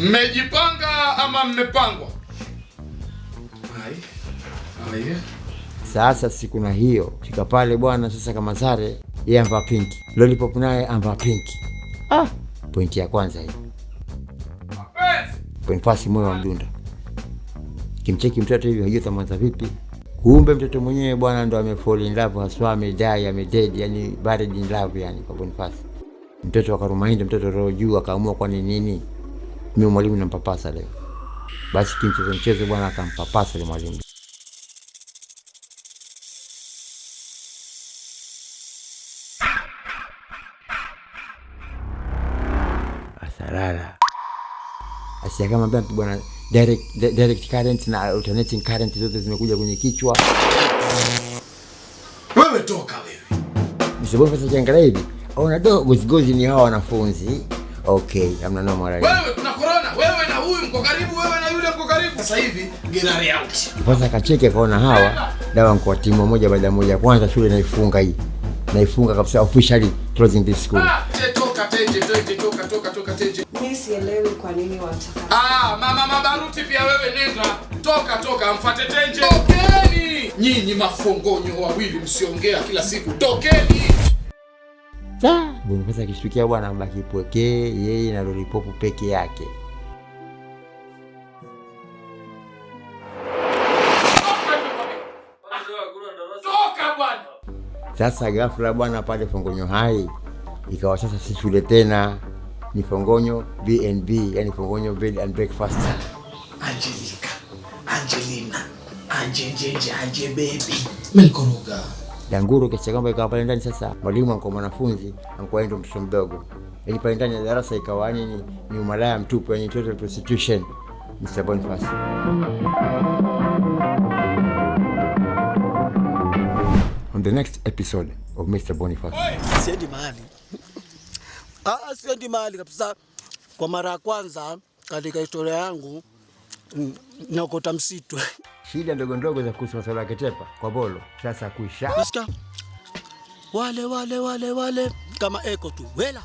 Mmejipanga ama mmepangwa? Hai. Sasa siku na hiyo fika pale bwana. Sasa kama Zare yeye amvaa pinki, Lollipop naye amvaa pinki. Pointi ya kwanza hii. Point pasi moyo wa mdunda. Kimcheki mtoto hivi hajui tamanza vipi. Kumbe mtoto mwenyewe bwana ndo amefall in love, haswa amedai, amedead, yani buried in love yani kwa Boniface. Mtoto akarumainda, mtoto roho juu, akaamua kwa nini mimi mwalimu nampapasa leo. Basi mchezo bwana akampapasa yule mwalimu. Asarara. Asia kama bwana direct current na alternating current zote zimekuja kwenye kichwa. Wewe toka wewe. Msebo sasa kiangalia hivi. Ona gozi ni hawa wanafunzi. Okay, hamna noma right. Wewe kuna corona, wewe na huyu mko karibu, wewe na yule mko karibu. Sasa hivi get out. Sasa kacheke kaona hawa dawa kwa timu moja baada moja. Kwanza shule naifunga hii. Naifunga kabisa officially closing this school. Toka teje. Mimi sielewi kwa nini wanataka. Mama Mabaruti pia wewe nenda. Toka mfuate Tenje. Tokeni. Nyinyi mafongonyo wawili msiongea kila siku. Tokeni. Boniface akishtukia bwana ambaki pweke yeye na Lollipop peke yake. Toka bwana. Sasa ghafla bwana pale Fongonyo hai ikawa sasa si shule tena, ni Fongonyo B&B, yani Fongonyo bed and breakfast. Angelica, Angelina, Anje baby. Melikoroga. Danguru kisha kwamba ikawa pale ndani sasa mwalimu kwa mwanafunzi anakuwa ndo mtoto mdogo. Yaani pale ndani ya darasa ikawa ni umalaya mtupu, yani total prostitution. Mr. Boniface. On the next episode of Mr. Boniface. Siendi mahali kabisa. Kwa mara ya kwanza katika historia yangu naokota msitu. Shida ndogo za kuhusu masuala ya Ketepa kwa Bolo sasa kuisha. Nasikia wale kama eko tu. Wela.